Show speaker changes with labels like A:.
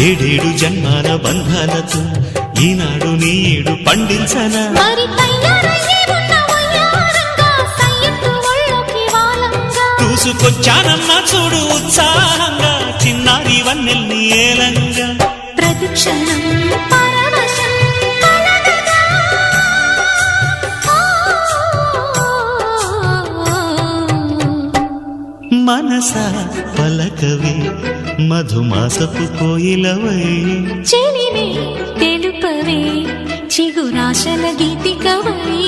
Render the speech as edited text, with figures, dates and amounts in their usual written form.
A: ఏడేడు జన్మాల బంధాలతో ఈనాడు నీడు పండించనా
B: మరి తయారయ్యే ఉన్న వయ్యారంగా సయ్యత్తు ఒళ్ళోకి వాలంగా
A: చూసుకొచ్చానమ్మా చూడు ఉత్సాహంగా చిన్నారి వన్నెల్ని ఏలంగా
B: ప్రతిక్షణం పరవశం కలగగా
A: మనసా పలకవే మధుమాసపు కోయిలవై
B: చెలివే తెలుపవే చిగురాశల గీతికవై